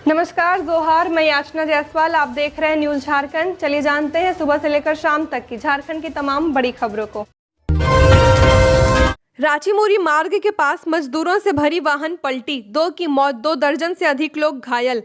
नमस्कार, जोहार। मैं याचना जायसवाल, आप देख रहे हैं न्यूज झारखंड। चलिए जानते हैं सुबह से लेकर शाम तक की झारखंड की तमाम बड़ी खबरों को। रांची मुरी मार्ग के पास मजदूरों से भरी वाहन पलटी, 2 की मौत, 2 दर्जन से अधिक लोग घायल।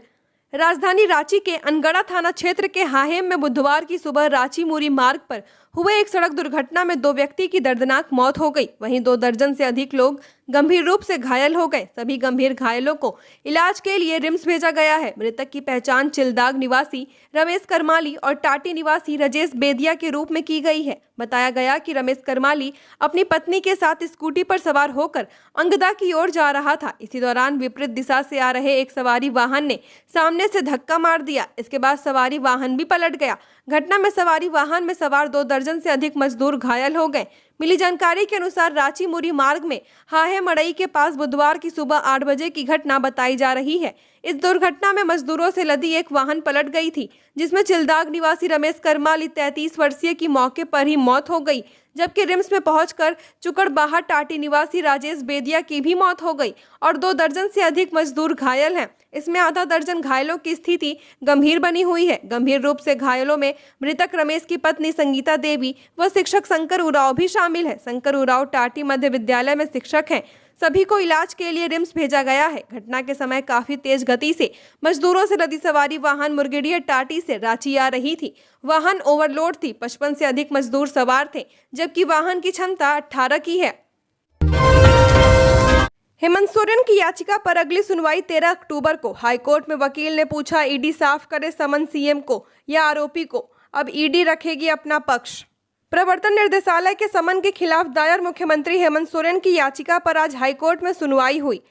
राजधानी रांची के अनगढ़ा थाना क्षेत्र के हाहेम में बुधवार की सुबह रांची मुरी मार्ग पर हुए एक सड़क दुर्घटना में 2 व्यक्ति की दर्दनाक मौत हो गई। वहीं 2 दर्जन से अधिक लोग गंभीर रूप से घायल हो गए। सभी गंभीर घायलों को इलाज के लिए रिम्स भेजा गया है। मृतक की पहचान चिलदाग निवासी रमेश करमाली और टाटी निवासी राजेश बेदिया के रूप में की गई है। बताया गया कि रमेश करमाली अपनी पत्नी के साथ स्कूटी पर सवार होकर अंगदा की ओर जा रहा था। इसी दौरान विपरीत दिशा से आ रहे एक सवारी वाहन ने सामने से धक्का मार दिया। इसके बाद सवारी वाहन भी पलट गया। घटना में सवारी वाहन में सवार 2 दर्जन से अधिक मजदूर घायल हो गए। मिली जानकारी के अनुसार रांची मुरी मार्ग में हाहे मड़ई के पास बुधवार की सुबह 8 बजे की घटना बताई जा रही है। इस दुर्घटना में मजदूरों से लदी एक वाहन पलट गई थी, जिसमें चिलदाग निवासी रमेश करमाली 33 वर्षीय की मौके पर ही मौत हो गई, जबकि रिम्स में पहुंचकर चुकड़बाहा टाटी निवासी राजेश बेदिया की भी मौत हो गई और 2 दर्जन से अधिक मजदूर घायल हैं। इसमें आधा दर्जन घायलों की स्थिति गंभीर बनी हुई है। गंभीर रूप से घायलों में मृतक रमेश की पत्नी संगीता देवी व शिक्षक शंकर उरांव भी शामिल है। शंकर उरांव टाटी मध्य विद्यालय में शिक्षक हैं। सभी को इलाज के लिए रिम्स भेजा गया है। घटना के समय काफी तेज गति से मजदूरों से लदी सवारी वाहन मुर्गिडिया टाटी से रांची आ रही थी। वाहन ओवरलोड थी। 55 से अधिक मजदूर सवार थे, जबकि वाहन की क्षमता 18 की है। हेमंत सोरेन की याचिका पर अगली सुनवाई 13 अक्टूबर को। हाईकोर्ट में वकील ने पूछा, ईडी साफ करे समन सीएम को या आरोपी को। अब ईडी रखेगी अपना पक्ष। प्रवर्तन निर्देशालय के समन के खिलाफ दायर मुख्यमंत्री हेमंत सोरेन की याचिका पर आज हाईकोर्ट में सुनवाई हुई।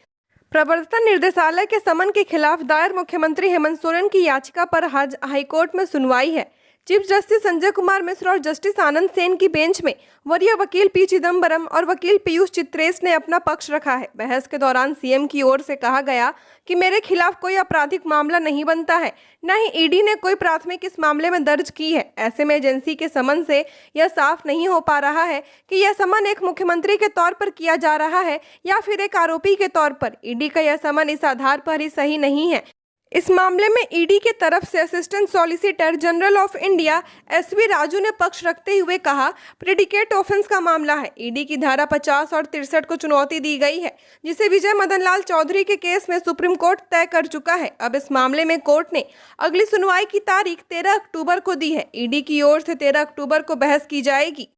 प्रवर्तन निर्देशालय के समन के खिलाफ दायर मुख्यमंत्री हेमंत सोरेन की याचिका पर आज हाईकोर्ट में सुनवाई है। चीफ जस्टिस संजय कुमार मिश्र और जस्टिस आनंद सेन की बेंच में वरीय वकील पी चिदम्बरम और वकील पीयूष चित्रेश ने अपना पक्ष रखा है। बहस के दौरान सीएम की ओर से कहा गया कि मेरे खिलाफ कोई आपराधिक मामला नहीं बनता है, न ही ईडी ने कोई प्राथमिक इस मामले में दर्ज की है। ऐसे में एजेंसी के समन से यह साफ नहीं हो पा रहा है कि यह समन एक मुख्यमंत्री के तौर पर किया जा रहा है या फिर एक आरोपी के तौर पर। ईडी का यह समन इस आधार पर ही सही नहीं है। इस मामले में ईडी की तरफ से assistant solicitor general of India SV Raju ने पक्ष रखते हुए कहा, प्रेडिकेट ऑफेंस का मामला है। ईडी की धारा 50 और 63 को चुनौती दी गई है, जिसे विजय मदन लाल चौधरी के केस में सुप्रीम कोर्ट तय कर चुका है। अब इस मामले में कोर्ट ने अगली सुनवाई की तारीख 13 अक्टूबर को दी है। ईडी की ओर से 13 अक्टूबर को बहस की जाएगी।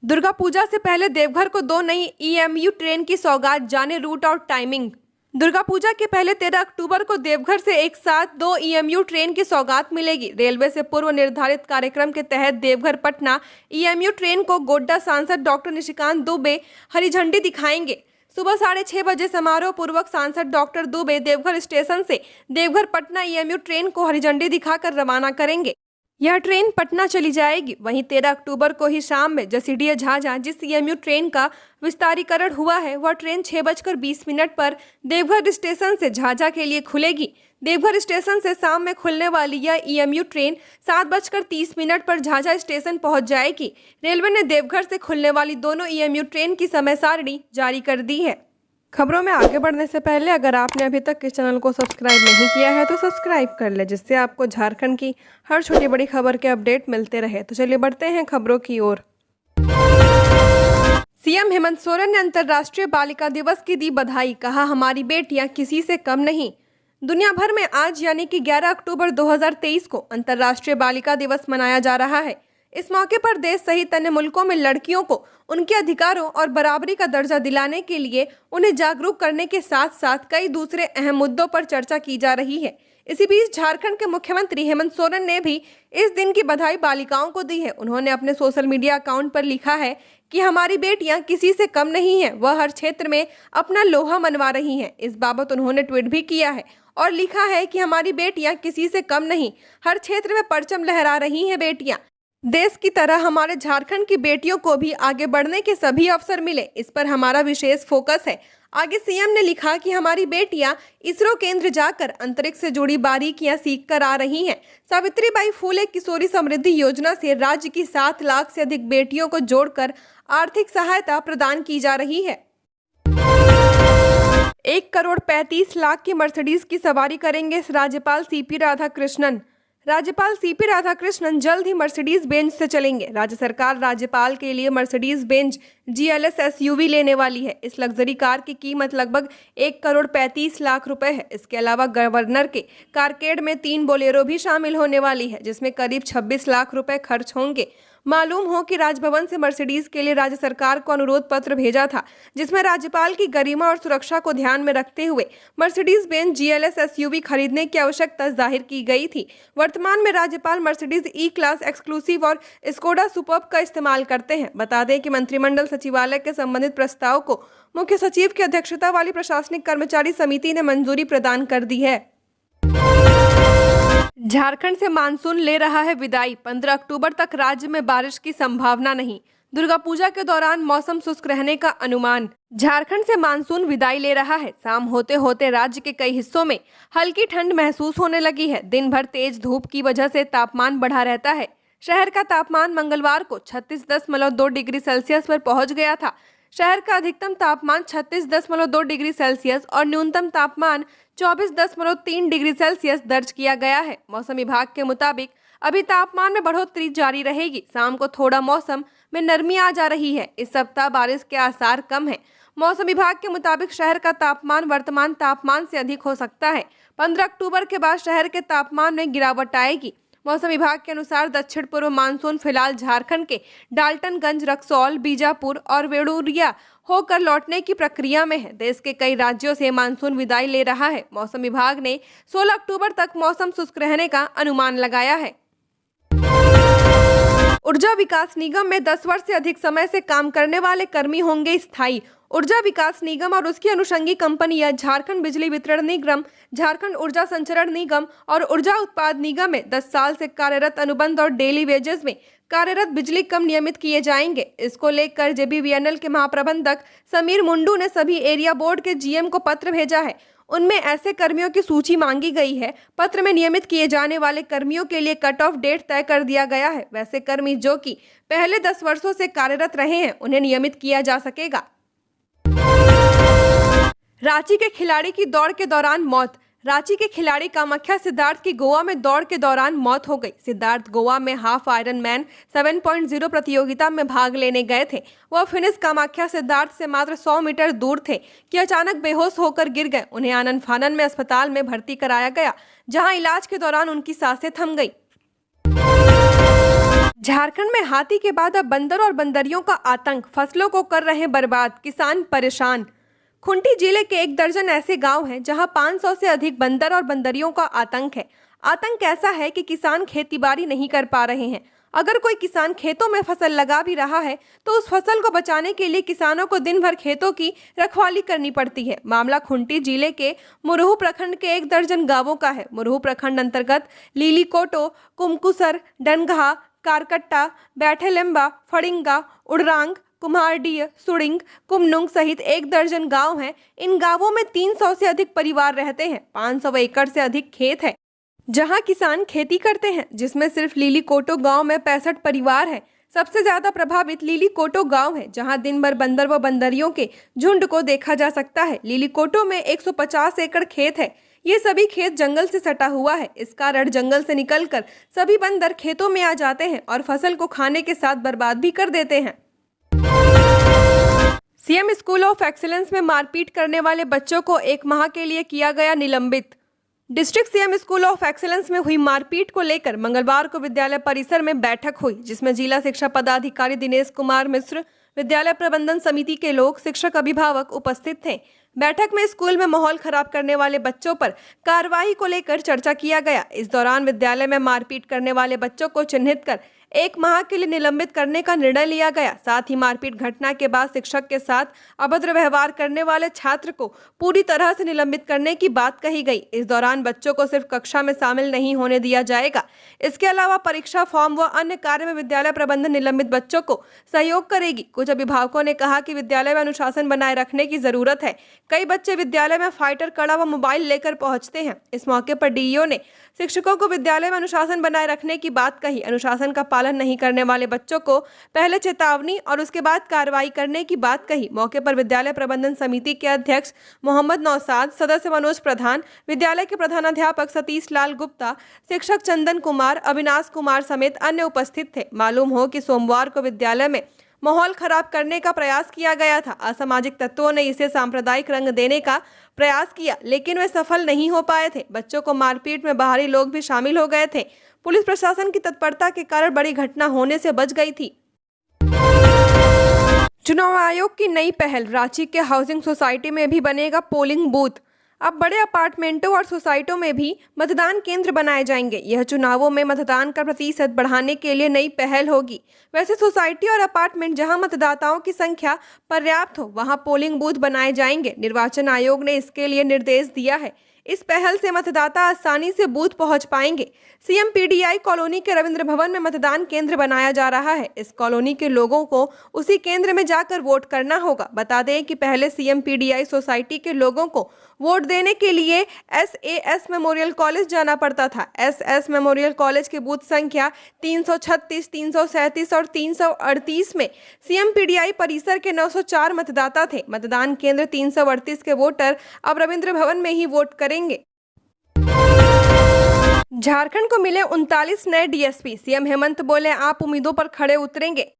दुर्गा पूजा से पहले देवघर को 2 नई ईएमयू ट्रेन की सौगात, जाने रूट और टाइमिंग। दुर्गा पूजा के पहले 13 अक्टूबर को देवघर से एक साथ 2 ईएमयू ट्रेन की सौगात मिलेगी। रेलवे से पूर्व निर्धारित कार्यक्रम के तहत देवघर पटना ईएमयू ट्रेन को गोड्डा सांसद डॉक्टर निशिकांत दुबे हरी झंडी दिखाएंगे। सुबह 6:30 बजे समारोह पूर्वक सांसद डॉक्टर दुबे देवघर स्टेशन से देवघर पटना ईएमयू ट्रेन को हरी झंडी दिखाकर रवाना करेंगे। यह ट्रेन पटना चली जाएगी। वहीं 13 अक्टूबर को ही शाम में जसीडीह झाझा जिस ईएमयू ट्रेन का विस्तारीकरण हुआ है, वह ट्रेन 6:20 पर देवघर स्टेशन से झाझा के लिए खुलेगी। देवघर स्टेशन से शाम में खुलने वाली यह ईएमयू ट्रेन 7:30 पर झाझा स्टेशन पहुंच जाएगी। रेलवे ने देवघर से खुलने वाली दोनों ईएमयू ट्रेन की समय सारणी जारी कर दी है। खबरों में आगे बढ़ने से पहले अगर आपने अभी तक इस चैनल को सब्सक्राइब नहीं किया है तो सब्सक्राइब कर ले, जिससे आपको झारखंड की हर छोटी बड़ी खबर के अपडेट मिलते रहे। तो चलिए बढ़ते हैं खबरों की ओर। सीएम हेमंत सोरेन ने अंतर्राष्ट्रीय बालिका दिवस की दी बधाई। कहा, हमारी बेटियां किसी से कम नहीं। दुनिया भर में आज यानी कि 11 अक्टूबर 2023 को अंतर्राष्ट्रीय बालिका दिवस मनाया जा रहा है। इस मौके पर देश सहित अन्य मुल्कों में लड़कियों को उनके अधिकारों और बराबरी का दर्जा दिलाने के लिए उन्हें जागरूक करने के साथ साथ कई दूसरे अहम मुद्दों पर चर्चा की जा रही है। इसी बीच झारखंड के मुख्यमंत्री हेमंत सोरेन ने भी इस दिन की बधाई बालिकाओं को दी है। उन्होंने अपने सोशल मीडिया अकाउंट पर लिखा है कि हमारी बेटियां किसी से कम नहीं हैं, वह हर क्षेत्र में अपना लोहा मनवा रही हैं। इस बाबत उन्होंने ट्वीट भी किया है और लिखा है कि हमारी बेटियां किसी से कम नहीं, हर क्षेत्र में परचम लहरा रही हैं बेटियां। देश की तरह हमारे झारखंड की बेटियों को भी आगे बढ़ने के सभी अवसर मिले, इस पर हमारा विशेष फोकस है। आगे सीएम ने लिखा कि हमारी बेटियां इसरो केंद्र जाकर अंतरिक्ष से जुड़ी बारीकियां सीख कर आ रही हैं। सावित्रीबाई फूले किशोरी समृद्धि योजना से राज्य की 7 लाख से अधिक बेटियों को जोड़कर आर्थिक सहायता प्रदान की जा रही है। 1,35,00,000 की मर्सिडीज की सवारी करेंगे राज्यपाल सीपी राधाकृष्णन। राज्यपाल सीपी राधाकृष्णन जल्द ही मर्सिडीज बेंज से चलेंगे। राज्य सरकार राज्यपाल के लिए मर्सिडीज बेंज GLS SUV लेने वाली है। इस लग्जरी कार की कीमत लगभग 1,35,00,000 रुपए है। इसके अलावा गवर्नर के कारकेड में 3 बोलेरो भी शामिल होने वाली है, जिसमें करीब 26 लाख रुपए खर्च होंगे। मालूम हो कि राजभवन से मर्सिडीज के लिए राज्य सरकार को अनुरोध पत्र भेजा था, जिसमें राज्यपाल की गरिमा और सुरक्षा को ध्यान में रखते हुए मर्सिडीज बेंज GLS SUV खरीदने की आवश्यकता जाहिर की गई थी। वर्तमान में राज्यपाल मर्सिडीज E-क्लास एक्सक्लूसिव और स्कोडा सुपर्ब का इस्तेमाल करते हैं। बता दें कि मंत्रिमंडल सचिवालय के संबंधित प्रस्ताव को मुख्य सचिव की अध्यक्षता वाली प्रशासनिक कर्मचारी समिति ने मंजूरी प्रदान कर दी है। झारखंड से मानसून ले रहा है विदाई। 15 अक्टूबर तक राज्य में बारिश की संभावना नहीं। दुर्गा पूजा के दौरान मौसम शुष्क रहने का अनुमान। झारखंड से मानसून विदाई ले रहा है। शाम होते होते राज्य के कई हिस्सों में हल्की ठंड महसूस होने लगी है। दिन भर तेज धूप की वजह से तापमान बढ़ा रहता है। शहर का तापमान मंगलवार को 36.2 डिग्री सेल्सियस पर पहुंच गया था। शहर का अधिकतम तापमान 36.2 डिग्री सेल्सियस और न्यूनतम तापमान 24.3 डिग्री सेल्सियस दर्ज किया गया है। मौसम विभाग के मुताबिक अभी तापमान में बढ़ोतरी जारी रहेगी। शाम को थोड़ा मौसम में नरमी आ जा रही है। इस सप्ताह बारिश के आसार कम है। मौसम विभाग के मुताबिक शहर का तापमान वर्तमान तापमान से अधिक हो सकता है। 15 अक्टूबर के बाद शहर के तापमान में गिरावट आएगी। मौसम विभाग के अनुसार दक्षिण पूर्व मानसून फिलहाल झारखंड के डाल्टनगंज, रक्सौल, बीजापुर और वेड़ूरिया होकर लौटने की प्रक्रिया में है। देश के कई राज्यों से मानसून विदाई ले रहा है। मौसम विभाग ने 16 अक्टूबर तक मौसम शुष्क रहने का अनुमान लगाया है। ऊर्जा विकास निगम में 10 वर्ष से अधिक समय से काम करने वाले कर्मी होंगे स्थायी। ऊर्जा विकास निगम और उसकी अनुषंगी कंपनियां झारखंड बिजली वितरण निगम, झारखंड ऊर्जा संचरण निगम और ऊर्जा उत्पाद निगम में 10 साल से कार्यरत अनुबंध और डेली वेजेस में कार्यरत बिजली कम नियमित किए जाएंगे। इसको लेकर JBVNL के महाप्रबंधक समीर मुंडू ने सभी एरिया बोर्ड के GM को पत्र भेजा है। उनमें ऐसे कर्मियों की सूची मांगी गई है। पत्र में नियमित किए जाने वाले कर्मियों के लिए कट ऑफ डेट तय कर दिया गया है। वैसे कर्मी जो कि पहले 10 वर्षों से कार्यरत रहे हैं, उन्हें नियमित किया जा सकेगा। रांची के खिलाड़ी की दौड़ के दौरान मौत। रांची के खिलाड़ी कामाख्या सिद्धार्थ की गोवा में दौड़ के दौरान मौत हो गई। सिद्धार्थ गोवा में हाफ आयरन मैन 7.0 प्रतियोगिता में भाग लेने गए थे। वह फिनिश कामाख्या सिद्धार्थ से मात्र 100 मीटर दूर थे कि अचानक बेहोश होकर गिर गए। उन्हें आनंद फानन में अस्पताल में भर्ती कराया गया, जहां इलाज के दौरान उनकी सांसें थम गई। झारखंड में हाथी के बाद अब बंदर और बंदरियों का आतंक, फसलों को कर रहे बर्बाद, किसान परेशान। खूंटी जिले के 1 दर्जन ऐसे गांव हैं जहां 500 से अधिक बंदर और बंदरियों का आतंक है। आतंक ऐसा है कि किसान खेतीबाड़ी नहीं कर पा रहे हैं। अगर कोई किसान खेतों में फसल लगा भी रहा है तो उस फसल को बचाने के लिए किसानों को दिन भर खेतों की रखवाली करनी पड़ती है। मामला खूंटी जिले के मुरहू प्रखंड के 1 दर्जन गांवों का है। मुरहू प्रखंड अंतर्गत लीलीकोटो, कुमकुसर, डनगहा, कारकट्टा, बैठेलेम्बा, फड़िंगा, उड़रांग, कुम्हारडीह, सुड़िंग, कुमनुंग सहित 1 दर्जन गांव हैं। इन गांवों में 300 से अधिक परिवार रहते हैं। 500 एकड़ से अधिक खेत है जहां किसान खेती करते हैं, जिसमें सिर्फ लीलीकोटो गांव में 65 परिवार हैं। सबसे ज्यादा प्रभावित लीलीकोटो गांव है, जहां दिन भर बंदर व बंदरियों के झुंड को देखा जा सकता है। लीलीकोटो में 150 एकड़ खेत है। ये सभी खेत जंगल से सटा हुआ है। इस कारण जंगल से निकलकर सभी बंदर खेतों में आ जाते हैं और फसल को खाने के साथ बर्बाद भी कर देते हैं। CM स्कूल ऑफ एक्सीलेंस में मारपीट करने वाले बच्चों को 1 माह के लिए किया गया निलंबित। District CM school of excellence में हुई मारपीट को लेकर मंगलवार को विद्यालय परिसर में बैठक हुई, जिसमें जिला शिक्षा पदाधिकारी दिनेश कुमार मिश्र, विद्यालय प्रबंधन समिति के लोग, शिक्षक, अभिभावक उपस्थित थे। बैठक में स्कूल में माहौल खराब करने वाले बच्चों पर कार्रवाई को लेकर चर्चा किया गया। इस दौरान विद्यालय में मारपीट करने वाले बच्चों को चिन्हित कर 1 माह के लिए निलंबित करने का निर्णय लिया गया। साथ ही मारपीट घटना के बाद शिक्षक के साथ अभद्र व्यवहार करने वाले छात्र को पूरी तरह से निलंबित करने की बात कही गई। इस दौरान बच्चों को सिर्फ कक्षा में शामिल नहीं होने दिया जाएगा। इसके अलावा परीक्षा फॉर्म व अन्य कार्य में विद्यालय प्रबंधन निलंबित बच्चों को सहयोग करेगी। कुछ अभिभावकों ने कहा कि विद्यालय में अनुशासन बनाए रखने की जरूरत है। कई बच्चे विद्यालय में फाइटर, कड़ा व मोबाइल लेकर पहुंचते हैं। इस मौके पर DEO ने शिक्षकों को विद्यालय में अनुशासन बनाए रखने की बात कही। अनुशासन का पालन नहीं करने वाले बच्चों को पहले चेतावनी और उसके बाद कार्रवाई करने की बात कही। मौके पर विद्यालय प्रबंधन समिति के अध्यक्ष मोहम्मद नौसाद, सदस्य मनोज प्रधान, विद्यालय के प्रधानाध्यापक सतीश लाल गुप्ता, शिक्षक चंदन कुमार, अविनाश कुमार समेत अन्य उपस्थित थे। मालूम हो कि सोमवार को विद्यालय में माहौल खराब करने का प्रयास किया गया था। असामाजिक तत्वों ने इसे सांप्रदायिक रंग देने का प्रयास किया, लेकिन वे सफल नहीं हो पाए थे। बच्चों को मारपीट में बाहरी लोग भी शामिल हो गए थे। पुलिस प्रशासन की तत्परता के कारण बड़ी घटना होने से बच गई थी। चुनाव आयोग की नई पहल, रांची के हाउसिंग सोसाइटी में भी बनेगा पोलिंग बूथ। अब बड़े अपार्टमेंटों और सोसाइटियों में भी मतदान केंद्र बनाए जाएंगे। यह चुनावों में मतदान का प्रतिशत बढ़ाने के लिए नई पहल होगी। वैसे सोसाइटी और अपार्टमेंट जहां मतदाताओं की संख्या पर्याप्त हो, वहां पोलिंग बूथ बनाए जाएंगे। निर्वाचन आयोग ने इसके लिए निर्देश दिया है। इस पहल से मतदाता आसानी से बूथ पहुंच पाएंगे। सीएम पीडीआई कॉलोनी के रविंद्र भवन में मतदान केंद्र बनाया जा रहा है। इस कॉलोनी के लोगों को उसी केंद्र में जाकर वोट करना होगा। बता दें कि पहले सीएम पीडीआई सोसाइटी के लोगों को वोट देने के लिए एसएएस मेमोरियल कॉलेज जाना पड़ता था। एसएस मेमोरियल कॉलेज के बूथ संख्या 336, 337 और 338 में सीएम पीडीआई परिसर के 904 मतदाता थे। मतदान केंद्र 338 के वोटर अब रविंद्र भवन में ही वोट करेंगे। झारखंड को मिले 39 नए डीएसपी, सीएम हेमंत बोले आप उम्मीदों पर खड़े उतरेंगे।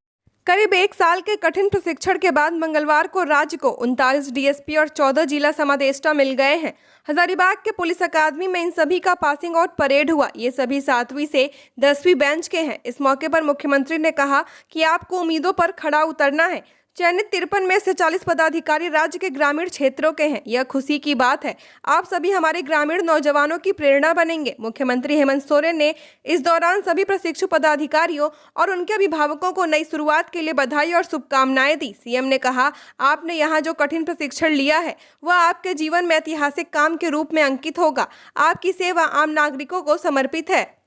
करीब 1 साल के कठिन प्रशिक्षण के बाद मंगलवार को राज्य को 39 डीएसपी और 14 जिला समादेष्टा मिल गए हैं। हजारीबाग के पुलिस अकादमी में इन सभी का पासिंग आउट परेड हुआ। ये सभी 7वीं से 10वीं बेंच के हैं। इस मौके पर मुख्यमंत्री ने कहा कि आपको उम्मीदों पर खड़ा उतरना है। चयनित 53 में से 40 पदाधिकारी राज्य के ग्रामीण क्षेत्रों के हैं। यह खुशी की बात है। आप सभी हमारे ग्रामीण नौजवानों की प्रेरणा बनेंगे। मुख्यमंत्री हेमंत सोरेन ने इस दौरान सभी प्रशिक्षु पदाधिकारियों और उनके अभिभावकों को नई शुरुआत के लिए बधाई और शुभकामनाएं दी। सीएम ने कहा, आपने यहाँ जो कठिन प्रशिक्षण लिया है वह आपके जीवन में ऐतिहासिक काम के रूप में अंकित होगा। आपकी सेवा आम नागरिकों को समर्पित है।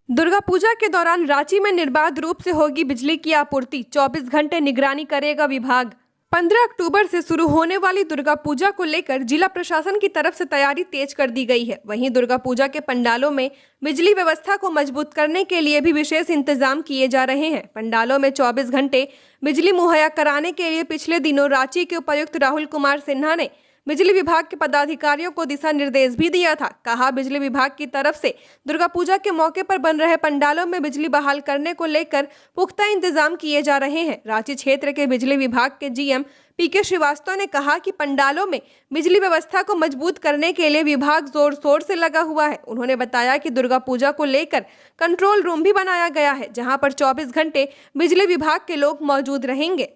दुर्गा पूजा के दौरान रांची में निर्बाध रूप से होगी बिजली की आपूर्ति। 24 घंटे निगरानी करेगा विभाग। 15 अक्टूबर से शुरू होने वाली दुर्गा पूजा को लेकर जिला प्रशासन की तरफ से तैयारी तेज कर दी गई है। वहीं दुर्गा पूजा के पंडालों में बिजली व्यवस्था को मजबूत करने के लिए भी विशेष इंतजाम किए जा रहे हैं। पंडालों में 24 घंटे बिजली मुहैया कराने के लिए पिछले दिनों रांची के उपायुक्त राहुल कुमार सिन्हा ने बिजली विभाग के पदाधिकारियों को दिशा निर्देश भी दिया था। कहा, बिजली विभाग की तरफ से दुर्गा पूजा के मौके पर बन रहे पंडालों में बिजली बहाल करने को लेकर पुख्ता इंतजाम किए जा रहे हैं। रांची क्षेत्र के बिजली विभाग के जीएम पीके श्रीवास्तव ने कहा कि पंडालों में बिजली व्यवस्था को मजबूत करने के लिए विभाग जोर शोर से लगा हुआ है। उन्होंने बताया कि दुर्गा पूजा को लेकर कंट्रोल रूम भी बनाया गया है, जहाँ पर 24 घंटे बिजली विभाग के लोग मौजूद रहेंगे।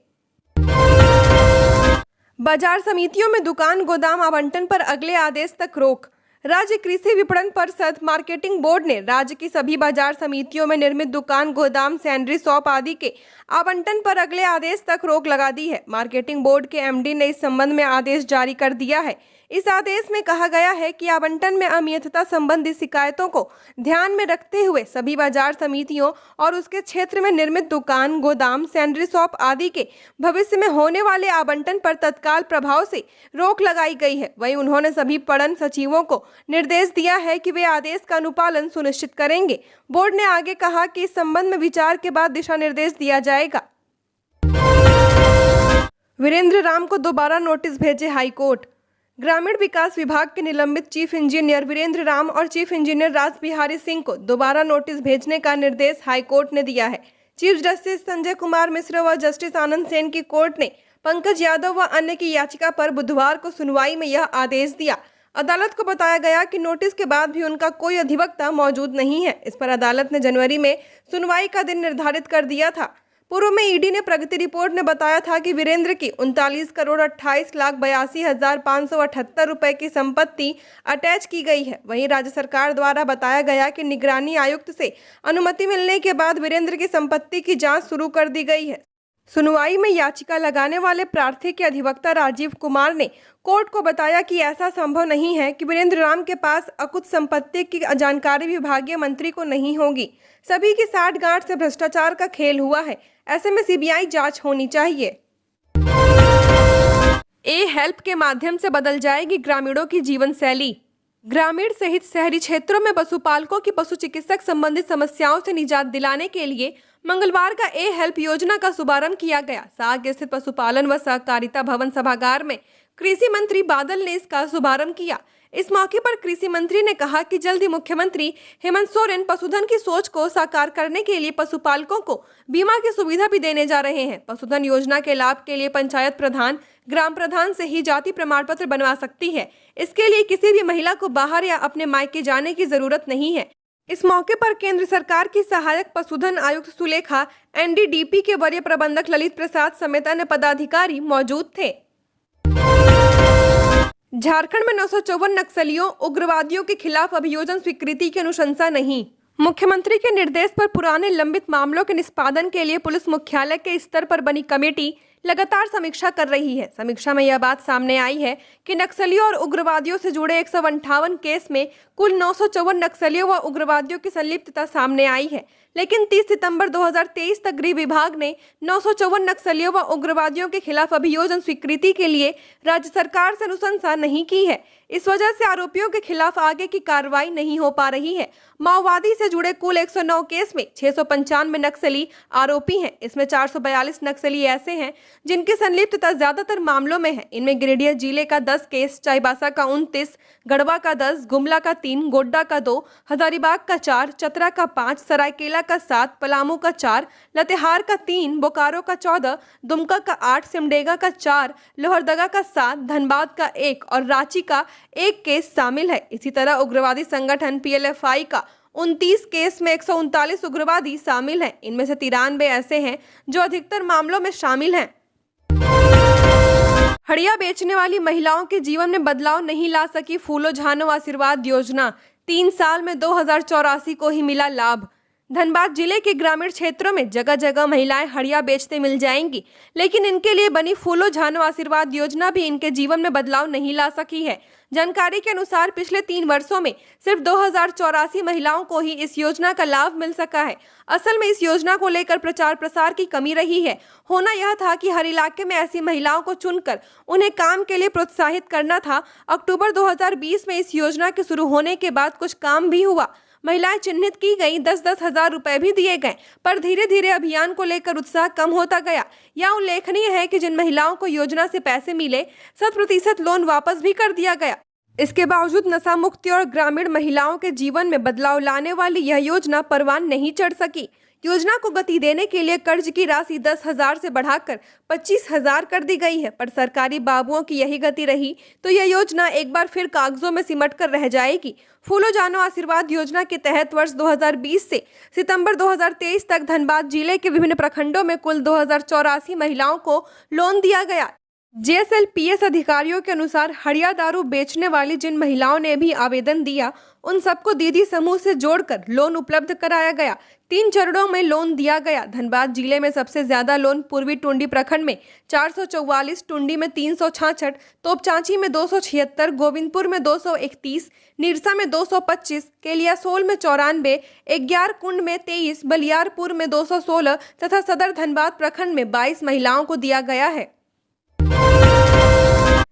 बाजार समितियों में दुकान गोदाम आवंटन पर अगले आदेश तक रोक। राज्य कृषि विपणन परिषद मार्केटिंग बोर्ड ने राज्य की सभी बाजार समितियों में निर्मित दुकान गोदाम सैनिटरी शॉप आदि के आवंटन पर अगले आदेश तक रोक लगा दी है। मार्केटिंग बोर्ड के एमडी ने इस संबंध में आदेश जारी कर दिया है। इस आदेश में कहा गया है कि आवंटन में अनियमितता संबंधी शिकायतों को ध्यान में रखते हुए सभी बाजार समितियों और उसके क्षेत्र में निर्मित दुकान गोदाम सैनिटरी शॉप आदि के भविष्य में होने वाले आवंटन पर तत्काल प्रभाव से रोक लगाई गई है। वहीं उन्होंने सभी पणन सचिवों को निर्देश दिया है कि वे आदेश का अनुपालन सुनिश्चित करेंगे। बोर्ड ने आगे कहा कि इस संबंध में विचार के बाद दिशा निर्देश दिया जाएगा। वीरेंद्र राम को दोबारा नोटिस भेजे हाईकोर्ट। ग्रामीण विकास विभाग के निलंबित चीफ इंजीनियर वीरेंद्र राम और चीफ इंजीनियर राज बिहारी सिंह को दोबारा नोटिस भेजने का निर्देश हाईकोर्ट ने दिया है। चीफ जस्टिस संजय कुमार मिश्र व जस्टिस आनंद सेन की कोर्ट ने पंकज यादव व अन्य की याचिका पर बुधवार को सुनवाई में यह आदेश दिया। अदालत को बताया गया कि नोटिस के बाद भी उनका कोई अधिवक्ता मौजूद नहीं है। इस पर अदालत ने जनवरी में सुनवाई का दिन निर्धारित कर दिया था। पूर्व में ईडी ने प्रगति रिपोर्ट ने बताया था कि वीरेंद्र की 39,28,82,578 रुपए की संपत्ति अटैच की गई है। वहीं राज्य सरकार द्वारा बताया गया कि निगरानी आयुक्त से अनुमति मिलने के बाद वीरेंद्र की संपत्ति की जांच शुरू कर दी गई है। सुनवाई में याचिका लगाने वाले प्रार्थी के अधिवक्ता राजीव कुमार ने कोर्ट को बताया कि ऐसा संभव नहीं है कि वीरेंद्र राम के पास अकुत संपत्ति की जानकारी विभागीय मंत्री को नहीं होगी। सभी की साठगांठ से भ्रष्टाचार का खेल हुआ है। ऐसे में सीबीआई जांच होनी चाहिए। ए हेल्प के माध्यम से बदल जाएगी ग्रामीणों की जीवन शैली। ग्रामीण सहित शहरी क्षेत्रों में पशुपालकों की पशु चिकित्सक संबंधित समस्याओं से निजात दिलाने के लिए मंगलवार का हेल्प योजना का शुभारंभ किया गया। साग स्थित पशुपालन व सहकारिता भवन सभागार में कृषि मंत्री बादल ने इसका शुभारंभ किया। इस मौके पर कृषि मंत्री ने कहा कि जल्द ही मुख्यमंत्री हेमंत सोरेन पशुधन की सोच को साकार करने के लिए पशुपालकों को बीमा की सुविधा भी देने जा रहे हैं। पशुधन योजना के लाभ के लिए पंचायत प्रधान, ग्राम प्रधान से ही जाति प्रमाण पत्र बनवा सकती है। इसके लिए किसी भी महिला को बाहर या अपने मायके जाने की जरूरत नहीं है। इस मौके पर केंद्र सरकार की सहायक पशुधन आयुक्त सुलेखा, NDDP के वरीय प्रबंधक ललित प्रसाद समेत अन्य पदाधिकारी मौजूद थे। झारखंड में 954 नक्सलियों उग्रवादियों के खिलाफ अभियोजन स्वीकृति की अनुशंसा नहीं। मुख्यमंत्री के निर्देश पर पुराने लंबित मामलों के निष्पादन के लिए पुलिस मुख्यालय के स्तर पर बनी कमेटी लगातार समीक्षा कर रही है। समीक्षा में यह बात सामने आई है कि नक्सलियों और उग्रवादियों से जुड़े 158 केस में कुल 954 नक्सलियों व उग्रवादियों की संलिप्तता सामने आई है, लेकिन 30 सितंबर 2023 तक गृह विभाग ने 954 नक्सलियों व उग्रवादियों के खिलाफ अभियोजन स्वीकृति के लिए राज्य सरकार से अनुशंसा नहीं की है। इस वजह से आरोपियों के खिलाफ आगे की कार्रवाई नहीं हो पा रही है। माओवादी से जुड़े कुल 109 केस में 695 नक्सली आरोपी हैं। इसमें 442 नक्सली ऐसे हैं जिनकी संलिप्तता ज्यादातर मामलों में है। इनमें गिरिडीह जिले का 10 केस, चाईबासा का 29, गढ़वा का 10, गुमला का 3, गोड्डा का 2, हजारीबाग का 4, चतरा का 5, सरायकेला का 7, पलामू का 4, लातेहार का 3, बोकारो का 14, दुमका का 8, सिमडेगा का 4, लोहरदगा का 7, धनबाद का 1 और रांची का 1 केस शामिल है। इसी तरह उग्रवादी संगठन PLFI का 29 केस में 139 उग्रवादी शामिल हैं। इनमें से 93 ऐसे हैं जो अधिकतर मामलों में शामिल हैं। हड़िया बेचने वाली महिलाओं के जीवन में बदलाव नहीं ला सकी फूलो झानो आशीर्वाद योजना। 3 साल में 2084 को ही मिला लाभ। धनबाद जिले के ग्रामीण क्षेत्रों में जगह जगह महिलाएं हड़िया बेचते मिल जाएंगी, लेकिन इनके लिए बनी फूलो झानो आशीर्वाद योजना भी इनके जीवन में बदलाव नहीं ला सकी है। जानकारी के अनुसार पिछले 3 वर्षों में सिर्फ 2084 महिलाओं को ही इस योजना का लाभ मिल सका है। असल में इस योजना को लेकर प्रचार प्रसार की कमी रही है। होना यह था कि हर इलाके में ऐसी महिलाओं को चुनकर उन्हें काम के लिए प्रोत्साहित करना था। अक्टूबर 2020 में इस योजना के शुरू होने के बाद कुछ काम भी हुआ। महिलाएं चिन्हित की गई, 10-10 हजार रुपए भी दिए गए, पर धीरे धीरे अभियान को लेकर उत्साह कम होता गया। यह उल्लेखनीय है कि जिन महिलाओं को योजना से पैसे मिले 100% लोन वापस भी कर दिया गया। इसके बावजूद नशा मुक्ति और ग्रामीण महिलाओं के जीवन में बदलाव लाने वाली यह योजना परवान नहीं चढ़ सकी। योजना को गति देने के लिए कर्ज की राशि 10,000 से बढ़ाकर 25,000 कर दी गई है, पर सरकारी बाबुओं की यही गति रही तो यह योजना एक बार फिर कागजों में सिमट कर रह जाएगी। फूलो जानो आशीर्वाद योजना के तहत वर्ष 2020 से सितंबर 2023 तक धनबाद जिले के विभिन्न प्रखंडों में कुल 2084 महिलाओं को लोन दिया गया। JSLPS अधिकारियों के अनुसार हड़िया दारू बेचने वाली जिन महिलाओं ने भी आवेदन दिया उन सबको दीदी समूह से जोड़कर लोन उपलब्ध कराया गया। 3 चरणों में लोन दिया गया। धनबाद जिले में सबसे ज्यादा लोन पूर्वी टुंडी प्रखंड में 444, टुंडी में 366, तोपचांची में 276, गोविंदपुर में 231, निरसा में 225, केलियासोल में 94, एग्यारकुंड में 23, बलियारपुर में 216 तथा सदर धनबाद प्रखंड में 22 महिलाओं को दिया गया है।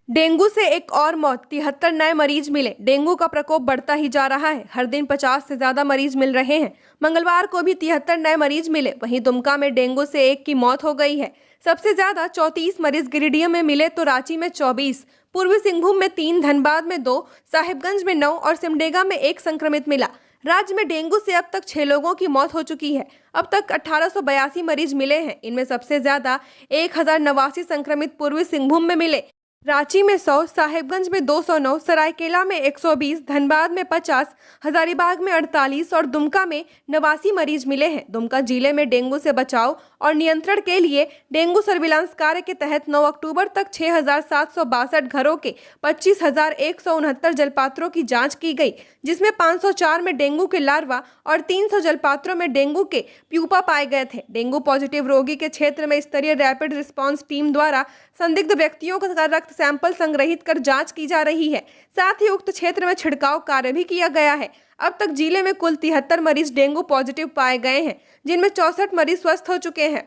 डेंगू से एक और मौत, 73 नए मरीज मिले। डेंगू का प्रकोप बढ़ता ही जा रहा है। हर दिन 50 से ज्यादा मरीज मिल रहे हैं। मंगलवार को भी 73 नए मरीज मिले। वहीं दुमका में डेंगू से 1 की मौत हो गई है। सबसे ज्यादा 34 मरीज गिरिडीह में मिले तो रांची में 24, पूर्वी सिंहभूम में 3, धनबाद में 2, साहिबगंज में 9 और सिमडेगा में 1 संक्रमित मिला। राज्य में डेंगू से अब तक 6 लोगों की मौत हो चुकी है। अब तक 1882 मरीज मिले हैं। इनमें सबसे ज्यादा 1089 संक्रमित पूर्वी सिंहभूम में मिले। रांची में 100, साहिबगंज में 209, सरायकेला में 120, धनबाद में 50, हजारीबाग में 48 और दुमका में 89 मरीज मिले हैं। दुमका जिले में डेंगू से बचाव और नियंत्रण के लिए डेंगू सर्विलांस कार्य के तहत 9 अक्टूबर तक 6,762 घरों के 25,169 जलपात्रों की जांच की गई, जिसमें 504 में डेंगू के लार्वा और 300 जलपात्रों में डेंगू के प्यूपा पाए गए थे। डेंगू पॉजिटिव रोगी के क्षेत्र में स्तरीय रैपिड रिस्पांस टीम द्वारा संदिग्ध व्यक्तियों का रक्त सैंपल संग्रहित कर जांच की जा रही है। साथ ही उक्त क्षेत्र में छिड़काव कार्य भी किया गया है। अब तक जिले में कुल 73 मरीज डेंगू पॉजिटिव पाए गए हैं, जिनमें 64 मरीज स्वस्थ हो चुके हैं।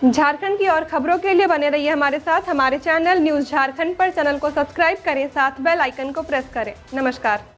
झारखंड की और खबरों के लिए बने रहिए हमारे साथ। हमारे चैनल न्यूज़ झारखंड पर चैनल को सब्सक्राइब करें, साथ बेल आइकन को प्रेस करें। नमस्कार।